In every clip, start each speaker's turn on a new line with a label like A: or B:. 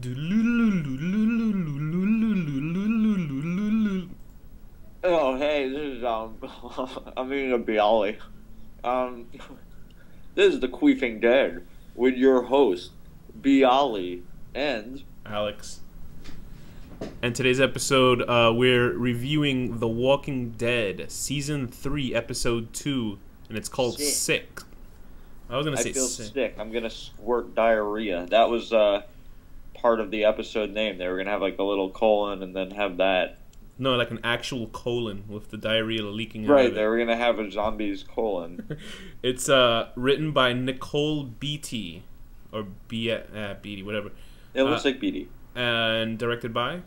A: Oh, hey, this is, I'm eating a bialy. Um, this is the Queefing Dead with your host, Bialy, and
B: Alex. And today's episode, we're reviewing The Walking Dead, Season 3, Episode 2, and it's called Sick. I was going to say
A: I feel
B: sick.
A: sick. I'm going to squirt diarrhea. That was part of the episode name. They were going to have like a little colon and then have that.
B: No, like an actual colon with the diarrhea leaking out
A: Right,
B: of it.
A: they were going to have a zombie's colon.
B: It's written by Nicole Beatty, or Beatty, whatever.
A: It looks like Beatty.
B: And directed by?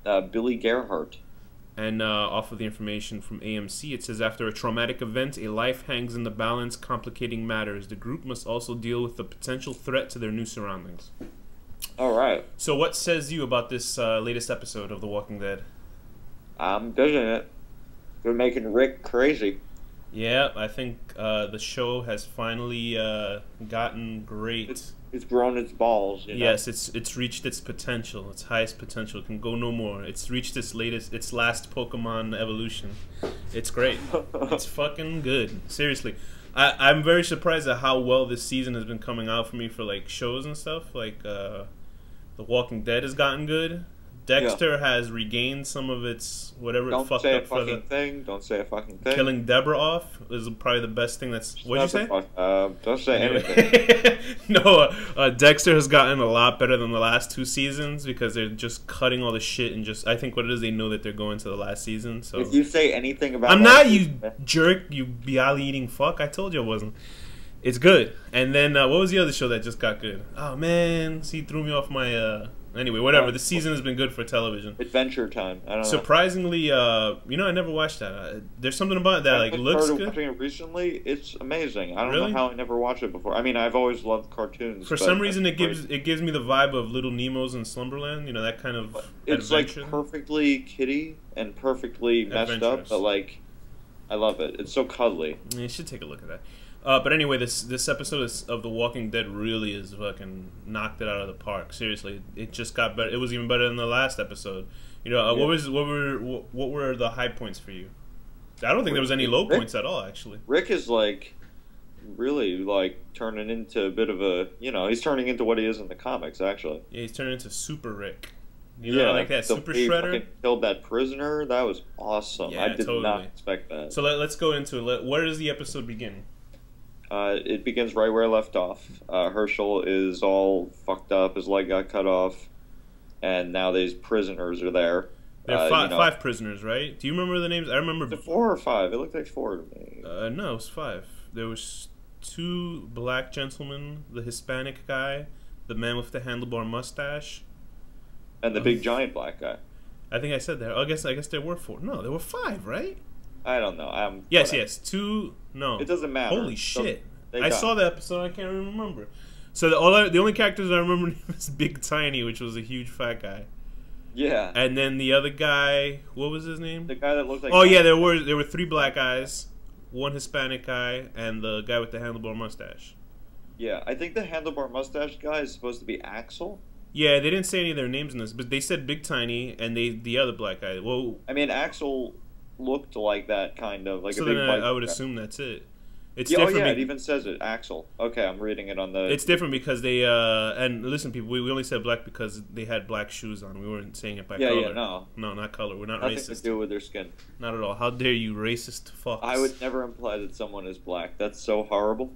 A: Billy Gerhardt.
B: And off of the information from AMC, it says, after a traumatic event, a life hangs in the balance, complicating matters. The group must also deal with the potential threat to their new surroundings.
A: All right.
B: So what says you about this latest episode of The Walking Dead?
A: I'm digging it. They're making Rick crazy.
B: Yeah, I think the show has finally gotten great.
A: It's grown its balls. You know?
B: Yes, it's reached its potential, its highest potential. It can go no more. It's reached its last Pokemon evolution. It's great. It's fucking good. Seriously, I'm very surprised at how well this season has been coming out for me for like shows and stuff. Like The Walking Dead has gotten good. Dexter has regained some of its whatever it fucked up for the
A: thing. Don't say a fucking thing.
B: Killing Deborah off is probably the best thing that's. What'd you say?
A: Don't say anything.
B: No, Dexter has gotten a lot better than the last two seasons because they're just cutting all the shit and just. I think what it is, they know that they're going to the last season. So
A: if you say anything about,
B: I'm not you jerk, you bialy eating fuck. I told you I wasn't. It's good. And then what was the other show that just got good? Oh man, see, threw me off my. Anyway, whatever. The season has been good for television.
A: Adventure Time. I don't know.
B: Surprisingly, you know, I never watched that. There's something about it that like looks good.
A: Watching it recently, it's amazing. I don't
B: Really?
A: know how I never watched it before. I mean, I've always loved cartoons.
B: For some reason, it gives me the vibe of Little Nemo's in Slumberland. You know, that kind of
A: it's
B: adventure.
A: Like perfectly kiddie and perfectly messed up, but like I love it. It's so cuddly.
B: You should take a look at that. But anyway, this episode of The Walking Dead really is fucking knocked it out of the park. Seriously, it just got better. It was even better than the last episode. You know, what were the high points for you? I don't think there was any low points at all, actually.
A: Rick is like really like turning into a bit of a, you know, he's turning into what he is in the comics. Actually,
B: yeah, he's turning into Super Rick. You know, like that Super Shredder.
A: Killed that prisoner. That was awesome.
B: Yeah,
A: I did not expect that.
B: So let's go into it. Where does the episode begin?
A: It begins right where I left off. Herschel is all fucked up. His leg got cut off, and now these prisoners are there.
B: There are five prisoners, right? Do you remember the names? I remember.
A: Was it 4 or 5? It looked like 4 to me.
B: No, it was 5. There was 2 black gentlemen, the Hispanic guy, the man with the handlebar mustache,
A: and the big giant black guy.
B: I think I said that. I guess there were 4. No, there were 5, right?
A: I don't know.
B: Yes. 2. No,
A: it doesn't matter.
B: Holy shit! I saw the episode. I can't remember. So the only characters I remember was Big Tiny, which was a huge fat guy.
A: Yeah.
B: And then the other guy, what was his name?
A: The guy that looked like.
B: Oh yeah, there were 3 black guys, 1 Hispanic guy, and the guy with the handlebar mustache.
A: Yeah, I think the handlebar mustache guy is supposed to be Axel.
B: Yeah, they didn't say any of their names in this, but they said Big Tiny and the other black guy. Well,
A: I mean, Axel looked like that kind of like
B: so
A: a big.
B: Then I would assume that's it. It's different.
A: Oh yeah, it even says it, Axel. Okay, I'm reading it on the.
B: It's different because they and listen, people, we only said black because they had black shoes on. We weren't saying it by color.
A: Yeah, no,
B: not color. We're not
A: Nothing
B: racist.
A: to do with their skin.
B: Not at all. How dare you, racist fucks?
A: I would never imply that someone is black. That's so horrible.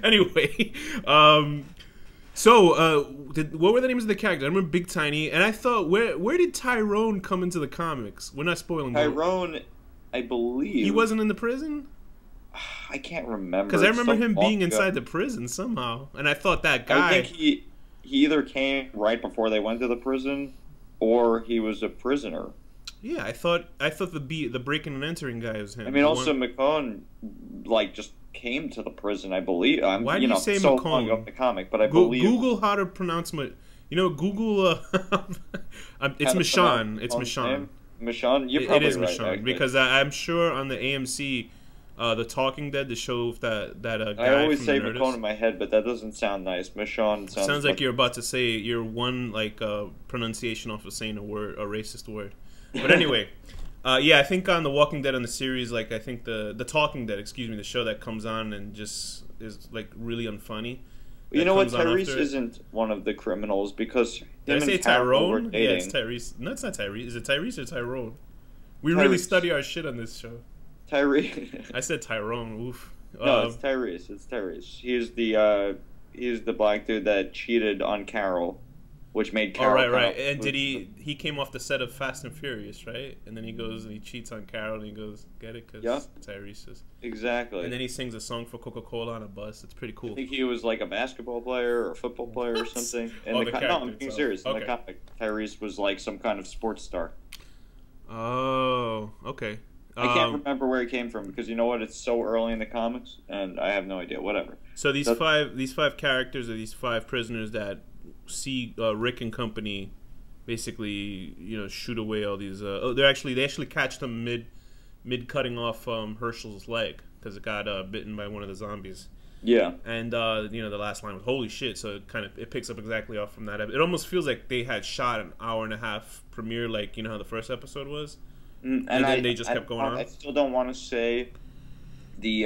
B: Anyway, so what were the names of the characters? I remember Big Tiny, and I thought, where did Tyrone come into the comics? We're not spoiling.
A: Tyrone, I believe
B: he wasn't in the prison.
A: I can't remember
B: because I remember him being inside the prison somehow, and I thought that guy.
A: I think he either came right before they went to the prison, or he was a prisoner.
B: Yeah, I thought the breaking and entering guy was him.
A: I mean, also McCone like just came to the prison, I believe.
B: Why do you say McCone?
A: Long up the comic, but I believe
B: Google how to pronounce my. You know, Google. It's Michonne. It's Michonne.
A: Michonne, you're probably
B: it is
A: right,
B: Michonne because I'm sure on the AMC The Talking Dead, the show of that guy
A: I always
B: from
A: say
B: the Nerdist.
A: Michonne in my head, but that doesn't sound nice. Michonne
B: Sounds like you're about to say your one like pronunciation off of saying a racist word. But anyway, yeah, I think on The Walking Dead on the series, like I think the Talking Dead, excuse me, the show that comes on and just is like really unfunny.
A: You know what? Tyrese isn't one of the criminals because
B: did I say
A: Tyrone were
B: Tyrone?
A: dating.
B: Yeah, it's Tyrese. No, it's not Tyrese. Is it Tyrese or Tyrone? We
A: Tyrese.
B: really study our shit on this show.
A: Tyrese.
B: I said Tyrone. Oof.
A: No, it's Tyrese. It's Tyrese. He's the black dude that cheated on Carol, which made Carol.
B: Oh, right. And did he came off the set of Fast and Furious, right? And then he goes and he cheats on Carol and he goes, get it? Because Tyrese is.
A: Exactly.
B: And then he sings a song for Coca-Cola on a bus. It's pretty cool.
A: I think he was like a basketball player or a football player or something. And no, I'm being serious.
B: Okay.
A: In the comic, Tyrese was like some kind of sports star.
B: Oh, okay.
A: I can't remember where he came from because you know what? It's so early in the comics, and I have no idea. Whatever.
B: So these five characters are these five prisoners that see Rick and company basically, shoot away all these. They actually catch them mid cutting off Herschel's leg because it got bitten by one of the zombies.
A: Yeah.
B: And the last line was "Holy shit!" So it picks up exactly off from that. It almost feels like they had shot an hour and a half premiere, like how the first episode was. And then they just kept going on.
A: I still don't want to say the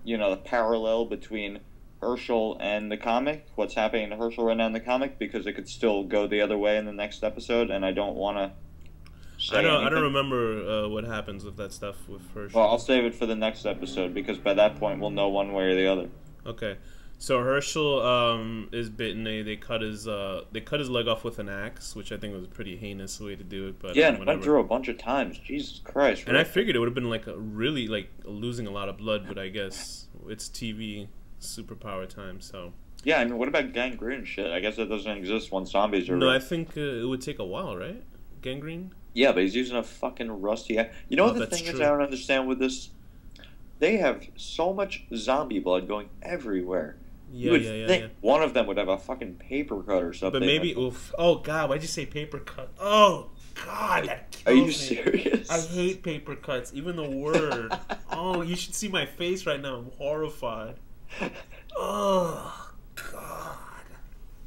A: the parallel between Herschel and the comic, what's happening to Herschel right now in the comic, because it could still go the other way in the next episode, and I don't want to say
B: I don't
A: anything.
B: remember what happens with that stuff with Herschel.
A: Well, I'll save it for the next episode, because by that point we'll know one way or the other.
B: Okay. So Herschel is bitten. They cut his leg off with an axe, which I think was a pretty heinous way to do it. But
A: yeah, and it went through a bunch of times. Jesus Christ!
B: And I figured it would have been like losing a lot of blood, but I guess it's TV superpower time. So
A: yeah, I mean, what about gangrene and shit? I guess that doesn't exist once zombies are.
B: No, I think it would take a while, right? Gangrene.
A: Yeah, but he's using a fucking rusty. You know what the thing is? I don't understand with this. They have so much zombie blood going everywhere.
B: Yeah, you would think
A: one of them would have a fucking paper cut or something.
B: But maybe, oof. Oh, God, why'd you say paper cut? Oh, God, that kills
A: Are you
B: me.
A: serious?
B: I hate paper cuts, even the word. Oh, you should see my face right now. I'm horrified. Oh, God.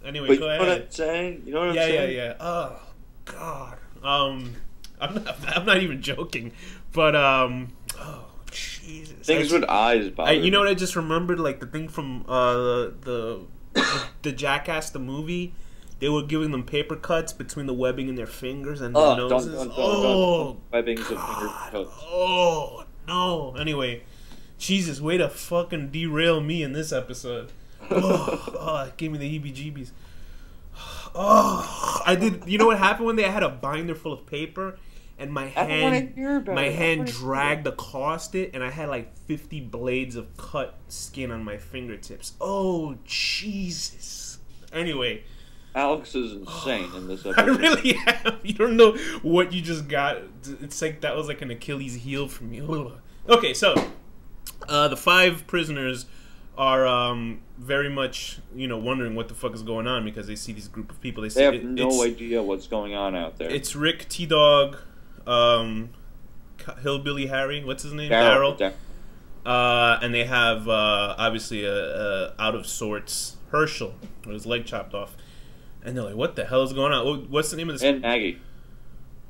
B: Anyway,
A: but
B: go
A: ahead.
B: ahead.
A: You know what I'm saying? You know what I'm saying?
B: Yeah. Oh, God. I'm not even joking, but, oh, Jesus.
A: Things with eyes bother
B: you know what I just remembered? Like the thing from the Jackass the movie. They were giving them paper cuts between the webbing in their fingers and their noses.
A: Don't. Webbings of finger cuts.
B: Oh no. Anyway, Jesus, way to fucking derail me in this episode. It gave me the heebie-jeebies. Oh, I did. You know what happened when they had a binder full of paper? And my hand dragged across it, and I had like 50 blades of cut skin on my fingertips. Oh, Jesus. Anyway.
A: Alex is insane in this episode.
B: I really am. You don't know what you just got. It's like that was like an Achilles heel for me. Okay, so the five prisoners are very much, wondering what the fuck is going on because they see this group of people.
A: They have no idea what's going on out there.
B: It's Rick, T-Dog, Hillbilly Harry, what's his name? Daryl. And they have obviously a out of sorts Herschel with his leg chopped off, and they're like, "What the hell is going on? What's the name of this?"
A: And Maggie.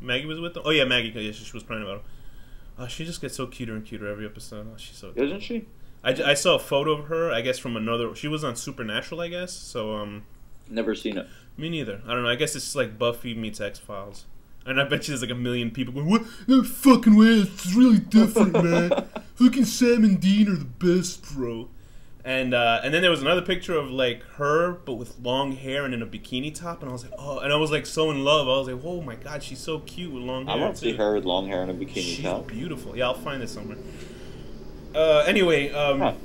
B: Maggie was with them. Oh yeah, Maggie. Yeah, she was crying about him. She just gets so cuter and cuter every episode. Oh, she's so.
A: Isn't she?
B: I saw a photo of her. I guess from another. She was on Supernatural. I guess so.
A: Never seen it.
B: Me neither. I don't know. I guess it's like Buffy meets X-Files. And I bet you there's like a million people going, "What? No fucking way, it's really different, man. Fucking Sam and Dean are the best, bro." And then there was another picture of like her, but with long hair and in a bikini top, and I was like, oh, and I was like so in love. I was like, oh my god, she's so cute with long hair.
A: I want to see her with long hair and a bikini top.
B: She's beautiful. Yeah, I'll find it somewhere. Anyway,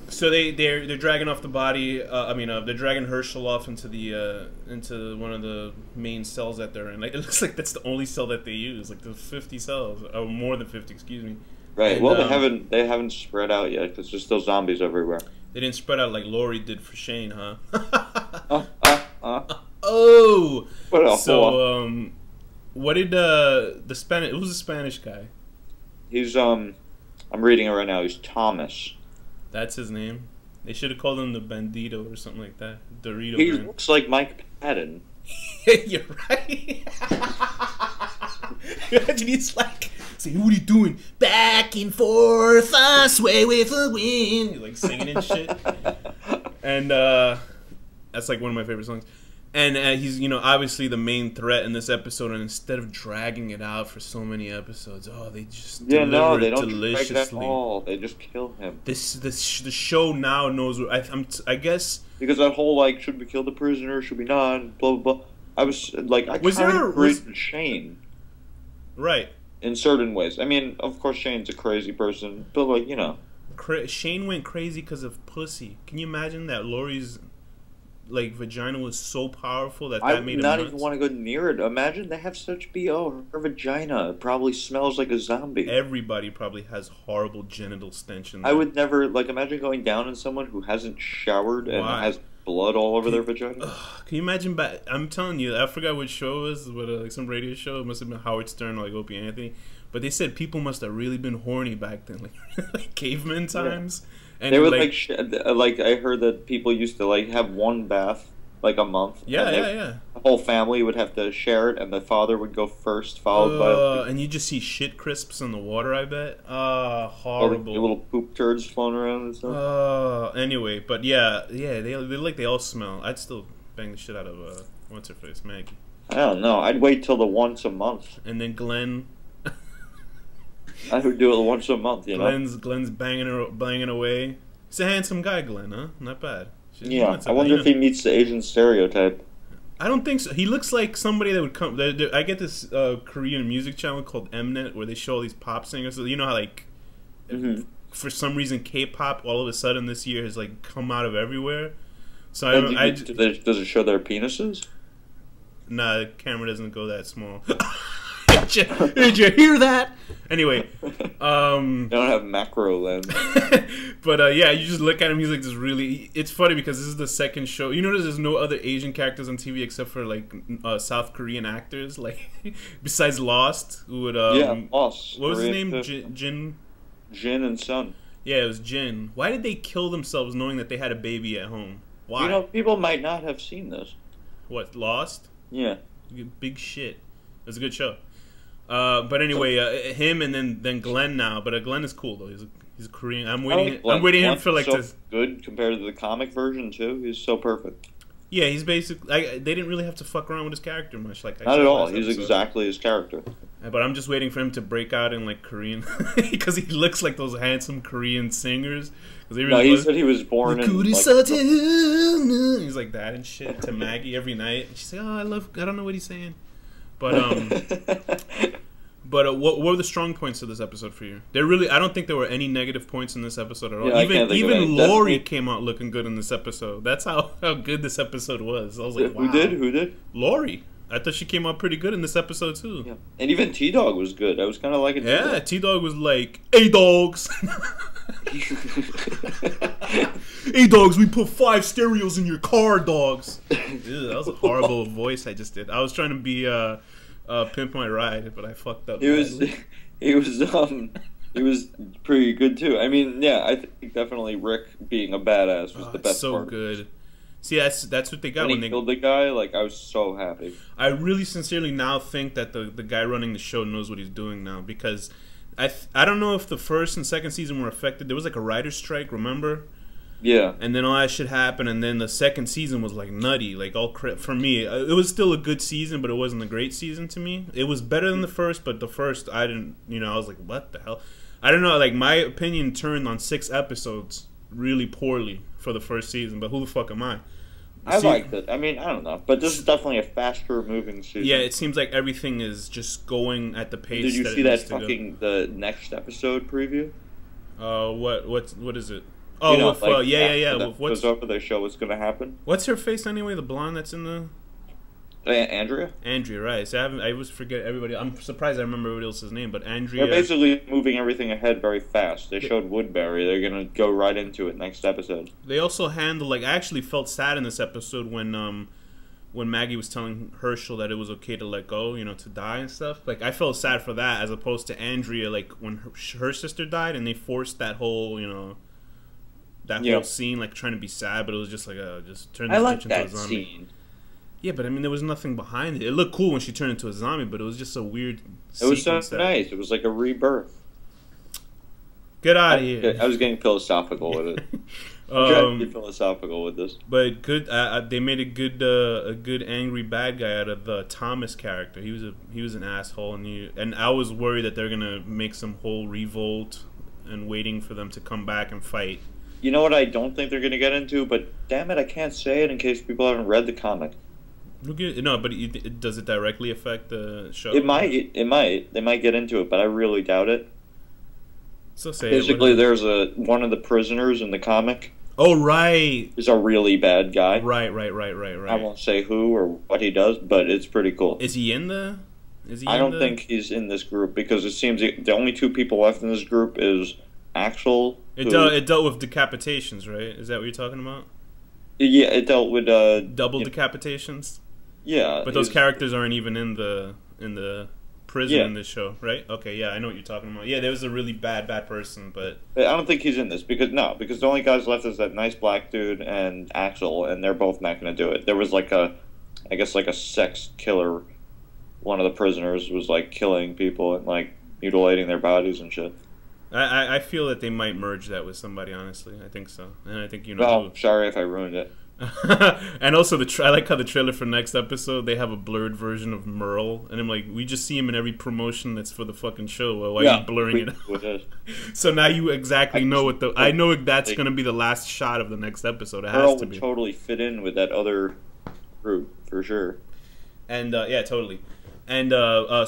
B: so they're dragging off the body. They're dragging Herschel off into one of the main cells that they're in. Like, it looks like that's the only cell that they use. Like, there's 50 cells, or more than 50, excuse me.
A: Right.
B: And,
A: well, they haven't spread out yet because there's still zombies everywhere.
B: They didn't spread out like Lori did for Shane, huh?
A: Oh.
B: What did the Spanish? Who's the Spanish guy?
A: He's I'm reading it right now. He's Thomas.
B: That's his name. They should have called him the Bandito or something like that. Dorito.
A: He
B: brand.
A: looks like Mike Patton.
B: You're right. Imagine he's like, say, what are you doing? Back and forth, I sway with the wind. You're like singing and shit. And that's like one of my favorite songs. And he's, you know, obviously the main threat in this episode. And instead of dragging it out for so many episodes, they just
A: they don't
B: deliciously.
A: drag that at all. They just kill him.
B: The show now knows. I guess
A: because that whole like, should we kill the prisoner? Should we not? Blah blah blah. I was like, I kind of agree with Shane.
B: Right.
A: In certain ways. I mean, of course, Shane's a crazy person, but like, you know.
B: Shane went crazy because of pussy. Can you imagine that Lori's like vagina was so powerful that made him nuts? I would not even
A: want to go near it. Imagine they have such BO. Her vagina probably smells like a zombie.
B: Everybody probably has horrible genital stench in there.
A: I would never, like, imagine going down on someone who hasn't showered and has blood all over their vagina.
B: Can you imagine? I'm telling you, I forgot what show it was, but like some radio show. It must have been Howard Stern or like Opie Anthony. But they said people must have really been horny back then, like caveman times.
A: Yeah.
B: And
A: they would like I heard that people used to like have one bath like a month.
B: Yeah.
A: The whole family would have to share it, and the father would go first, followed by.
B: And you just see shit crisps in the water. I bet. Horrible.
A: Little poop turds floating around and stuff.
B: Anyway, but yeah, they all smell. I'd still bang the shit out of what's her face, Maggie.
A: I don't know. I'd wait till the once a month.
B: And then Glenn.
A: I would do it once a month, you know.
B: Glenn's banging away. He's a handsome guy, Glenn, huh? Not bad.
A: Yeah, I wonder if he meets the Asian stereotype.
B: I don't think so. He looks like somebody that would come. I get this Korean music channel called Mnet where they show all these pop singers. So you know how like, for some reason, K-pop all of a sudden this year has like come out of everywhere. So
A: does it show their penises?
B: Nah, the camera doesn't go that small. Did you hear that? Anyway,
A: they don't have macro lens.
B: But yeah, you just look at him. He's like this really. It's funny because this is the second show. You notice there's no other Asian characters on TV except for like South Korean actors, like besides Lost, who would
A: Lost.
B: What was his name? Jin
A: and Sun.
B: Yeah, it was Jin. Why did they kill themselves knowing that they had a baby at home? Why?
A: You know, people might not have seen this.
B: What, Lost?
A: Yeah.
B: Big shit. It was a good show. But anyway, him and then Glenn now. But Glenn is cool though. He's Korean. I'm waiting him for like this.
A: Good compared to the comic version too. He's so perfect.
B: Yeah, he's basically. They didn't really have to fuck around with his character much. Like
A: not at all. He's exactly his character.
B: But I'm just waiting for him to break out in like Korean because he looks like those handsome Korean singers.
A: He said he was born in.
B: He's like that and shit to Maggie every night. And she's like, I don't know what he's saying. But what were the strong points of this episode for you? I don't think there were any negative points in this episode at all.
A: Yeah,
B: even Lori came out looking good in this episode. That's how good this episode was. I was like, wow.
A: Who did?
B: Lori. I thought she came out pretty good in this episode too.
A: Yeah. And even T-Dog was good. I was kind of liking T-Dog.
B: Yeah, T-Dog was like, hey dogs. Hey dogs, we put 5 stereos in your car, dogs. Ew, that was a horrible voice I just did. I was trying to be Pimp My Ride, but I fucked up.
A: He was pretty good too. I mean, yeah, I think definitely Rick being a badass was the best part.
B: So good. See, that's what they got
A: when they killed the guy. Like, I was so happy.
B: I really sincerely now think that the guy running the show knows what he's doing now, because I don't know if the first and second season were affected. There was like a writer's strike, remember?
A: Yeah.
B: And then all that shit happened, and then the second season was like nutty, like all for me. It was still a good season, but it wasn't a great season to me. It was better than the first, but the first I didn't. I was like, what the hell? I don't know. Like, my opinion turned on 6 episodes really poorly for the first season, but who the fuck am I?
A: I liked it. I mean, I don't know, but this is definitely a faster moving season.
B: Yeah, it seems like everything is just going at the pace.
A: Did you see that the next episode preview?
B: What is it? Oh, yeah.
A: What's over? They show what's going to happen.
B: What's her face anyway? The blonde that's in the.
A: Andrea?
B: Andrea, right. So I always forget everybody. I'm surprised I remember everybody else's name, but Andrea...
A: They're basically moving everything ahead very fast. They showed Woodbury. They're going to go right into it next episode.
B: They also handle... Like, I actually felt sad in this episode when when Maggie was telling Herschel that it was okay to let go, you know, to die and stuff. Like, I felt sad for that, as opposed to Andrea, like, when her sister died, and they forced that whole, you know, that whole scene, like, trying to be sad, but it was just like, just turn this bitch into a zombie. Scene. Yeah, but I mean, there was nothing behind it. It looked cool when she turned into a zombie, but it was just a weird
A: It was so nice. It was like a rebirth.
B: Get out of here.
A: I was getting philosophical with it. Trying to be philosophical with this.
B: But good. They made a good angry bad guy out of the Thomas character. He was an asshole, and I was worried that they're gonna make some whole revolt and waiting for them to come back and fight.
A: You know what? I don't think they're gonna get into, but damn it, I can't say it in case people haven't read the comic.
B: No, but does it directly affect the show?
A: It might. It might. They might get into it, but I really doubt it.
B: So say
A: basically, there's one of the prisoners in the comic.
B: Oh, right.
A: Is a really bad guy.
B: Right. I
A: won't say who or what he does, but it's pretty cool.
B: Is he in the?
A: I don't think he's in this group, because it seems the only two people left in this group is Axel.
B: It dealt with decapitations, right? Is that what you're talking about?
A: Yeah, it dealt with
B: double decapitations.
A: Yeah,
B: but those characters aren't even in the prison in this show, right? Okay, yeah, I know what you're talking about. Yeah, there was a really bad person, but
A: I don't think he's in this because the only guys left is that nice black dude and Axel, and they're both not going to do it. There was like a sex killer. One of the prisoners was like killing people and like mutilating their bodies and shit.
B: I feel that they might merge that with somebody. Honestly, I think so, and I think
A: Oh, sorry if I ruined it.
B: And also I like how the trailer for next episode, they have a blurred version of Merle, and I'm like, we just see him in every promotion that's for the fucking show. Well, why are you blurring it out? So now you exactly know what I know that's gonna be the last shot of the next episode. It has to be.
A: Would totally fit in with that other group for sure.
B: And yeah, totally. And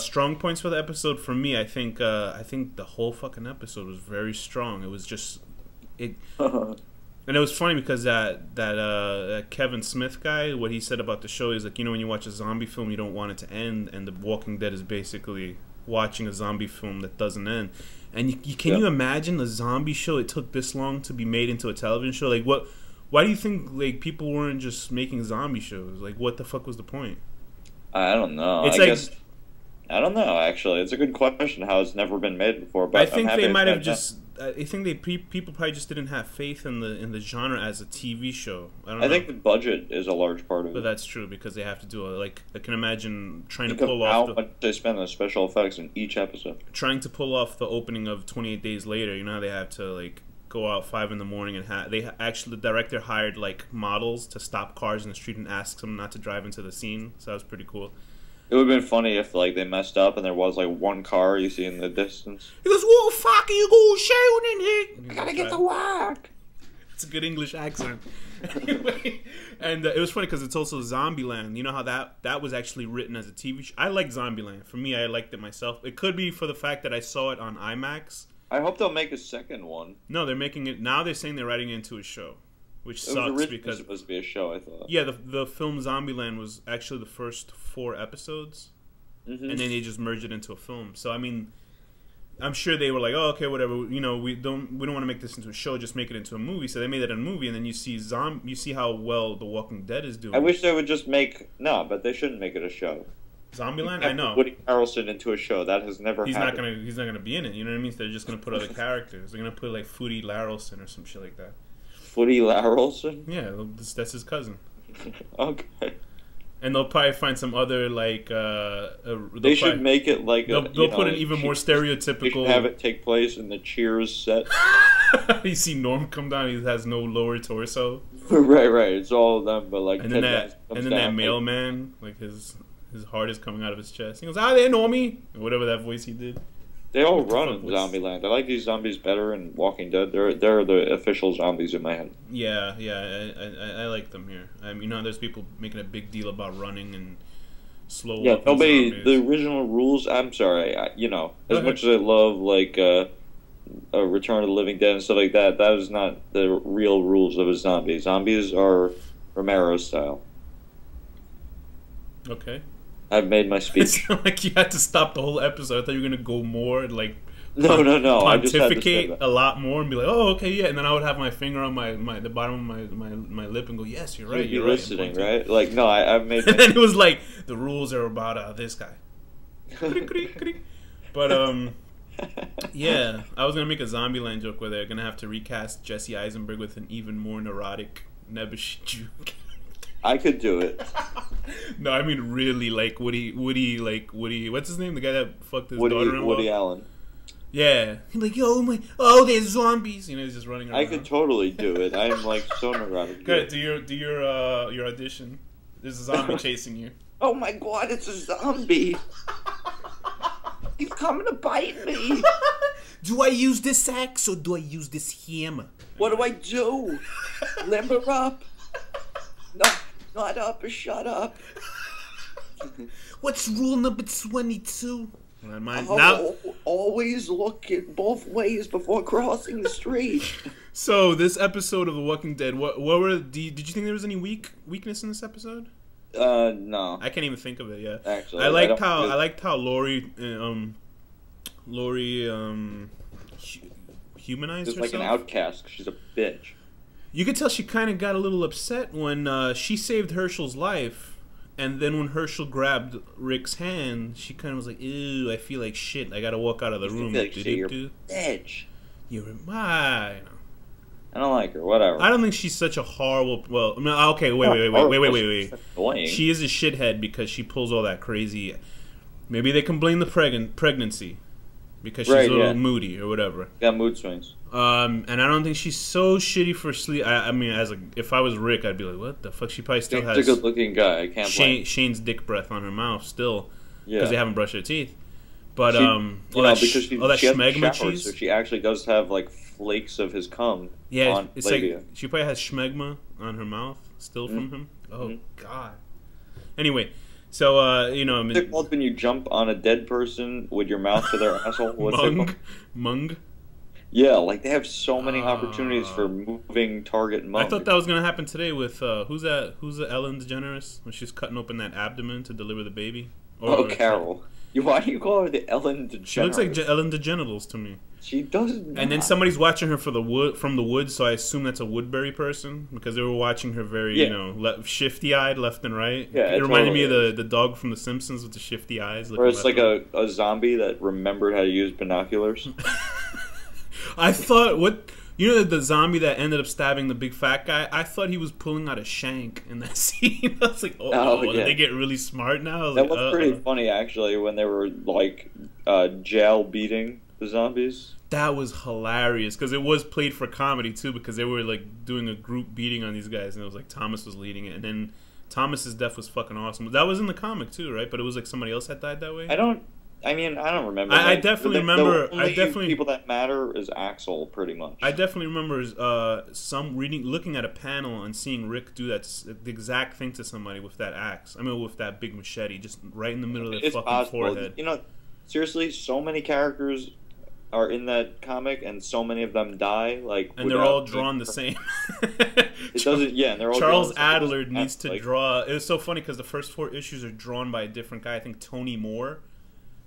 B: strong points for the episode for me, I think the whole fucking episode was very strong. It was just and it was funny because that Kevin Smith guy, what he said about the show is like, you know, when you watch a zombie film, you don't want it to end, and The Walking Dead is basically watching a zombie film that doesn't end. And can you imagine a zombie show? It took this long to be made into a television show. Like, what? Why do you think like people weren't just making zombie shows? Like, what the fuck was the point?
A: I don't know. I don't know. Actually, it's a good question. How it's never been made before. But
B: I think they might have just. I think people probably just didn't have faith in the genre as a TV show. I think
A: the budget is a large part of it.
B: But that's true because they have to do I can imagine trying to pull off
A: how much they spend on special effects in each episode.
B: Trying to pull off the opening of 28 Days Later. You know how they have to like go out 5 in the morning and the director hired like models to stop cars in the street and ask them not to drive into the scene. So that was pretty cool.
A: It would have been funny if like they messed up and there was like one car you see in the distance.
B: He goes, "What the fuck are you going shouting in here?
A: I gotta get to work."
B: It's a good English accent. Anyway, and it was funny because it's also Zombieland. You know how that was actually written as a TV show. I like Zombieland. For me, I liked it myself. It could be for the fact that I saw it on IMAX.
A: I hope they'll make a second one.
B: No, they're making it now. They're saying they're writing it into a show, which sucks because
A: it was supposed to be a show. I thought.
B: Yeah, the film Zombieland was actually the first 4 episodes, and then they just merged it into a film. So I mean, I'm sure they were like, "Oh, okay, whatever. You know, we don't want to make this into a show. Just make it into a movie." So they made it a movie, and then you see how well The Walking Dead is doing.
A: I wish they would just but they shouldn't make it a show.
B: Zombieland, I know.
A: Woody Harrelson into a show that has never.
B: He's not gonna be in it. You know what I mean? So they're just gonna put other characters. They're gonna put like Foodie Larrelson or some shit like that.
A: Foodie Larrelson?
B: Yeah, that's his cousin.
A: Okay.
B: And they'll probably find some other like.
A: They should make it like
B: they'll put an even more stereotypical.
A: They should have it take place in the Cheers set.
B: You see Norm come down. He has no lower torso.
A: Right. It's all of them, but like.
B: And then that mailman, like his heart is coming out of his chest. He goes, "Hi there, Normie," or whatever that voice he did.
A: They all run in Zombieland. I like these zombies better in Walking Dead. They're the official zombies in my head.
B: Yeah, I like them here. You know, there's people making a big deal about running and slow.
A: Yeah, the original rules. I'm sorry, as much as I love like Return of the Living Dead and stuff like that, that is not the real rules of a zombie. Zombies are Romero style.
B: Okay.
A: I've made my speech.
B: Like you had to stop the whole episode. I thought you were gonna go more and like
A: No. I just had to say
B: pontificate
A: that.
B: a lot more and be like, oh, okay, yeah, and then I would have my finger on the bottom of my lip and go, yes, you're right,
A: You're
B: right.
A: listening, right? Like, no, I've made.
B: And then it was like the rules are about this guy. But yeah, I was gonna make a Zombieland joke where they're gonna have to recast Jesse Eisenberg with an even more neurotic Nebush Jew.
A: I could do it.
B: No, I mean really, like Woody. What's his name? The guy that fucked his daughter-in-law.
A: Woody Allen.
B: Yeah, he's like, yo, there's zombies. You know, he's just running around.
A: I could totally do it. I am like so neurotic.
B: Good. Do your audition. There's a zombie chasing you.
A: Oh my god, it's a zombie. He's coming to bite me.
B: Do I use this axe or do I use this hammer?
A: What do I do? Limber up. No, not up or shut up.
B: What's rule number 22?
A: Always look at both ways before crossing the street.
B: So this episode of The Walking Dead, did you think there was any weakness in this episode?
A: No.
B: I can't even think of it. Yeah,
A: actually,
B: I liked how Lori humanized
A: herself.
B: Just
A: like an outcast. She's a bitch.
B: You could tell she kind of got a little upset when she saved Herschel's life, and then when Herschel grabbed Rick's hand, she kind of was like, "Ew, I feel like shit. I gotta walk out of the room."
A: Like you're a bitch.
B: You're my.
A: I don't like her. Whatever.
B: I don't think she's such a horrible. Well, no, okay, wait. She is a shithead because she pulls all that crazy. Maybe they can blame the pregnancy because she's a little moody or whatever.
A: Got mood swings.
B: And I don't think she's so shitty for sleep. I mean, if I was Rick, I'd be like, "What the fuck?" She probably still has
A: a good-looking guy. I can't blame.
B: Shane's dick breath on her mouth still because they haven't brushed their teeth. But
A: because she
B: schmegma
A: cheese. So she actually does have like flakes of his cum.
B: Yeah, it's labia. Like she probably has schmegma on her mouth still from him. Oh God. Anyway, so
A: what's it called when you jump on a dead person with your mouth to their asshole? What's
B: Mung.
A: Yeah, like they have so many opportunities for moving target mung.
B: I thought that was gonna happen today with who's the Ellen DeGeneres when she's cutting open that abdomen to deliver the baby.
A: Carol. Why do you call her the Ellen DeGeneres?
B: She looks like Ellen DeGenitals to me.
A: She doesn't.
B: And then somebody's watching her from the woods, so I assume that's a Woodbury person because they were watching her very, shifty-eyed left and right.
A: Yeah,
B: it reminded me of the dog from The Simpsons with the shifty eyes.
A: Or it's like a zombie that remembered how to use binoculars.
B: I thought the zombie that ended up stabbing the big fat guy. I thought he was pulling out a shank in that scene. I was like, did they get really smart now?
A: That was pretty funny actually when they were like jail beating the zombies.
B: That was hilarious because it was played for comedy too because they were like doing a group beating on these guys and it was like Thomas was leading it and then Thomas's death was fucking awesome. That was in the comic too, right? But it was like somebody else that died that way.
A: I don't remember.
B: I definitely remember.
A: The people that matter is Axel, pretty much.
B: I definitely remember looking at a panel and seeing Rick do the exact thing to somebody with that axe. I mean, with that big machete, just right in the middle of their fucking forehead.
A: Seriously, so many characters are in that comic, and so many of them die.
B: And they're all drawn the same.
A: It doesn't. Yeah, and they're all.
B: Charles Adler needs to draw. It was so funny because the first 4 issues are drawn by a different guy. I think Tony Moore.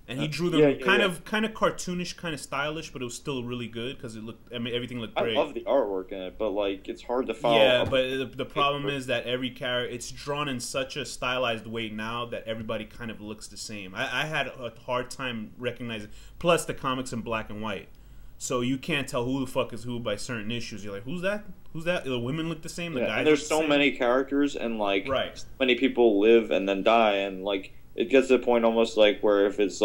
B: And he drew them kind of cartoonish, kind of stylish, but it was still really good because everything looked great.
A: I love the artwork in it, but it's hard to follow.
B: Yeah, but the problem is that every character it's drawn in such a stylized way now that everybody kind of looks the same. I had a hard time recognizing. Plus, the comics in black and white, so you can't tell who the fuck is who by certain issues. You're like, who's that? Who's that? The women look the same. The guys.
A: And there's so many characters, and so many people live and then die, and it gets to the point almost where if it's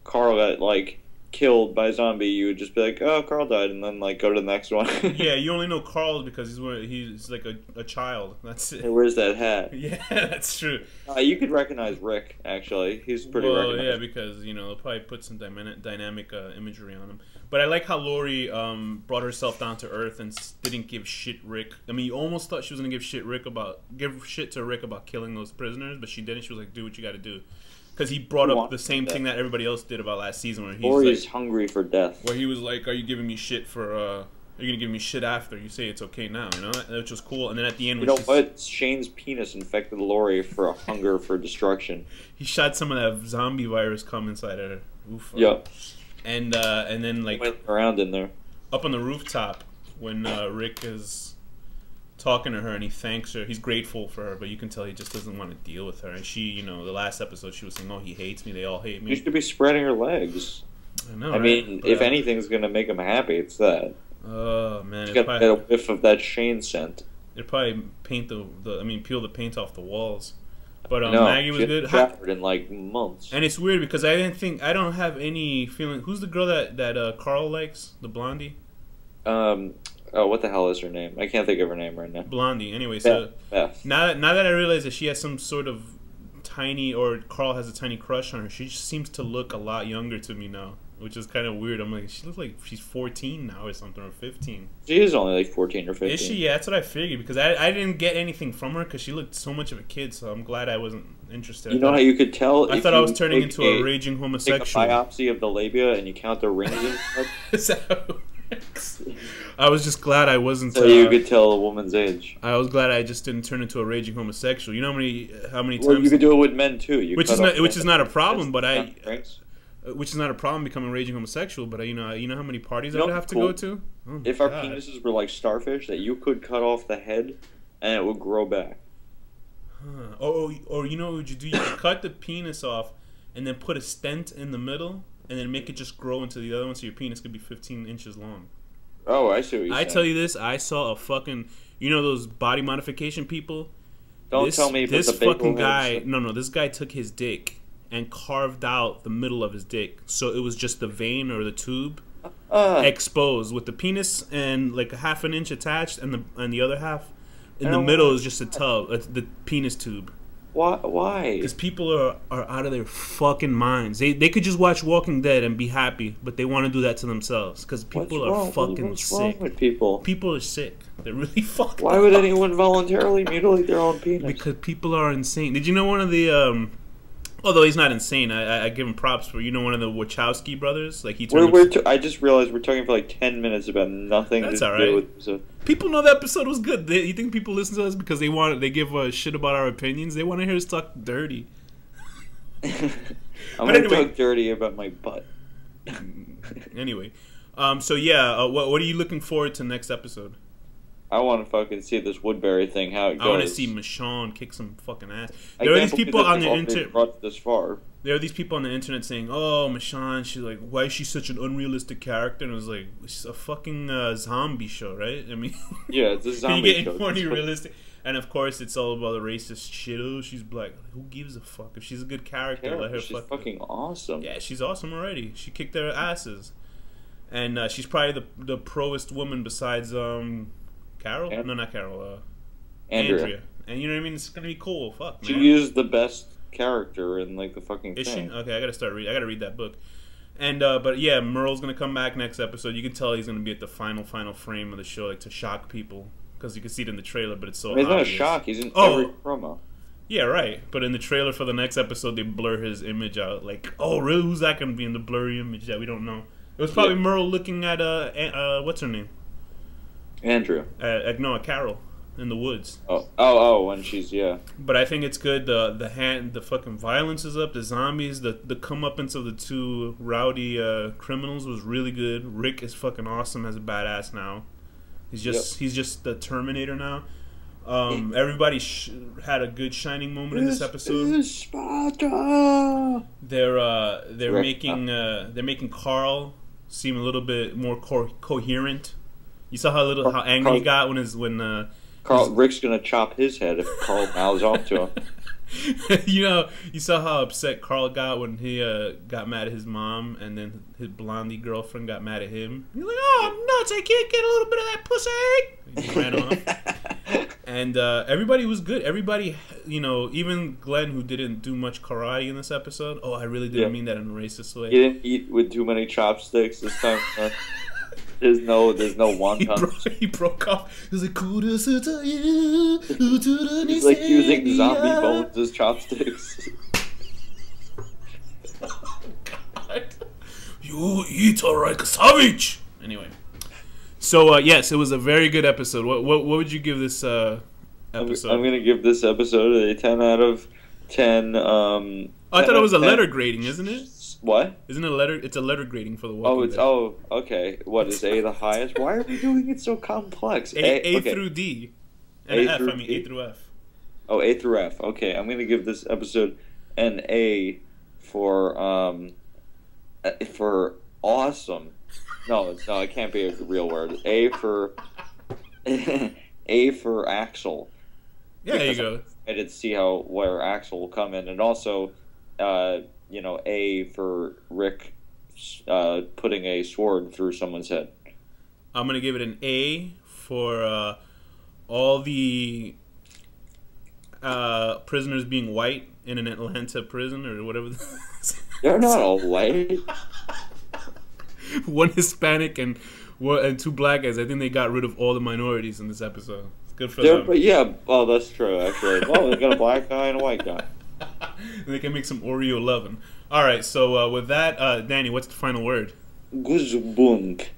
A: Carl got killed by a zombie, you would just be like, oh, Carl died, and then go to the next one.
B: Yeah, you only know Carl because he's like a child. That's it.
A: He wears that hat.
B: Yeah, that's true.
A: You could recognize Rick, actually. He's pretty recognizable.
B: Yeah, because they'll probably put some dynamic imagery on him. But I like how Lori brought herself down to earth and didn't give shit Rick. I mean, you almost thought she was gonna give shit to Rick about killing those prisoners, but she didn't. She was like, "Do what you got to do," because he brought up the same thing that everybody else did about last season, where
A: he's hungry for death.
B: Where he was like, "Are you giving me shit for? Are you gonna give me shit after you say it's okay now?" Which was cool. And then at the end,
A: Shane's penis infected Lori for a hunger for destruction.
B: He shot some of that zombie virus come inside of her. Oof.
A: Yep.
B: and then like
A: around in there
B: up on the rooftop when Rick is talking to her and he thanks her. He's grateful for her, but you can tell he just doesn't want to deal with her. And she, you know, the last episode she was saying, "Oh, he hates me. They all hate me."
A: You should be spreading her legs.
B: I know.
A: I mean, if anything's gonna make him happy, it's that.
B: Oh man,
A: you got a whiff of that Shane scent.
B: It'd probably paint peel the paint off the walls. But
A: no,
B: Maggie was good.
A: Showered in like months.
B: And it's weird because I don't have any feeling. Who's the girl that Carl likes? The blondie.
A: Oh, what the hell is her name? I can't think of her name right now.
B: Blondie. Anyway, so
A: Beth.
B: Now that I realize that she has some sort of tiny, or Carl has a tiny crush on her, she just seems to look a lot younger to me now, which is kind of weird. I'm like, she looks like she's 14 now or something, or 15.
A: She is only like 14 or 15.
B: Is she? Yeah, that's what I figured, because I didn't get anything from her because she looked so much of a kid, so I'm glad I wasn't interested.
A: You know how you could tell?
B: I thought I was turning into a raging homosexual.
A: Take a biopsy of the labia and you count the rings in it.
B: Is that how it works? I was just glad I wasn't.
A: So you could tell a woman's age.
B: I was glad I just didn't turn into a raging homosexual. You know how many times?
A: Well, you could do it with men too.
B: Which is not a problem, but which is not a problem becoming a raging homosexual. But you know how many parties I would have to go to. Oh
A: if our penises were like starfish, that you could cut off the head and it would grow back.
B: Huh. Or you know what would you do? You could cut the penis off and then put a stent in the middle and then make it just grow into the other one, so your penis could be 15 inches long.
A: Oh, I see what you're saying.
B: I tell you this, I saw a fucking, you know those body modification people?
A: Don't tell me
B: this fucking guy, no, this guy took his dick and carved out the middle of his dick. So it was just the vein or the tube exposed with the penis and like a half an inch attached and the other half in the middle is just a tub, the penis tube.
A: Why?
B: Because people are out of their fucking minds. They could just watch Walking Dead and be happy, but they want to do that to themselves. Because people are fucking sick. What's wrong
A: with people?
B: People are sick. They're really fucked
A: Why would anyone voluntarily mutilate their own penis?
B: Because people are insane. Did you know one of the although he's not insane, I give him props for, you know, one of the Wachowski brothers, like he turned
A: I just realized we're talking for like 10 minutes about nothing.
B: That's all right. People know the episode was good. You think people listen to us because they give a shit about our opinions? They want to hear us talk dirty.
A: I'm gonna talk dirty about my butt.
B: Anyway, so yeah, what are you looking forward to next episode?
A: I want to fucking see this Woodbury thing, how it goes.
B: I want to see Michonne kick some fucking ass. There are these people on the internet.
A: Brought this far.
B: There are these people on the internet saying, "Oh, Michonne, she's like, why is she such an unrealistic character?" And it was like, it's a fucking zombie show, right? I mean,
A: yeah, it's a zombie show.
B: Can you get any more realistic? And of course, it's all about the racist shit. Oh, she's black. Who gives a fuck? If she's a good character, let her
A: she's fucking awesome.
B: Yeah, she's awesome already. She kicked their asses, and she's probably the proest woman besides Carol? No, not Carol. Andrea. And you know what I mean? It's gonna be cool. Fuck, man.
A: She is the best character in like the fucking
B: Is
A: thing.
B: she? Okay, I gotta read that book. And but yeah, Merle's gonna come back next episode. You can tell he's gonna be at the final frame of the show, like to shock people, because you can see it in the trailer. But it's so
A: it's
B: obvious.
A: not a shock. He's in every promo.
B: Yeah, right. But in the trailer for the next episode, they blur his image out. Like, oh, really? Who's that gonna be in the blurry image that we don't know? It was probably Merle looking at what's her name?
A: Andrew.
B: No, Carol in the woods.
A: Oh, when she's
B: But I think it's good. The fucking violence is up. The zombies, the comeuppance of the two rowdy criminals was really good. Rick is fucking awesome as a badass now. He's just the Terminator now. Everybody had a good shining moment in this episode.
A: Sparta.
B: They're making Carl seem a little bit more coherent. You saw how angry he got when
A: Rick's gonna chop his head if Carl mouths off to him.
B: You saw how upset Carl got when he got mad at his mom, and then his blondie girlfriend got mad at him. He's like, "Oh nuts! I can't get a little bit of that pussy." He ran off. And everybody was good. Everybody, even Glenn, who didn't do much karate in this episode. Oh, I really didn't mean that in a racist way.
A: He didn't eat with too many chopsticks this time. There's no wonton.
B: He broke off. He was like,
A: he's like using zombie bones as chopsticks.
B: Oh, God. You eat like a savage. Anyway. So, yes, it was a very good episode. What would you give this episode?
A: I'm going to give this episode a 10 out of 10.
B: I thought it was a letter grading, isn't it?
A: What?
B: Isn't it a letter? It's a letter grading for the
A: Oh,
B: Walking
A: it's
B: Dead.
A: okay. What is A the highest? Why are we doing it so complex?
B: A
A: okay.
B: through D. And
A: A
B: F,
A: through
B: I mean
A: D?
B: A through F.
A: Oh, A through F. Okay, I'm gonna give this episode an A for awesome. No, it can't be a real word. A for A for Axel.
B: Yeah, there you go.
A: I did see where Axel will come in, and also, A for Rick putting a sword through someone's head.
B: I'm gonna give it an A for all the prisoners being white in an Atlanta prison or whatever.
A: They're not all white.
B: One Hispanic and two black guys. I think they got rid of all the minorities in this episode. It's good for them.
A: But yeah, that's true actually. Oh, they got a black guy and a white guy.
B: They can make some Oreo lovin'. All right, so with that, Danny, what's the final word?
A: Guzbunk.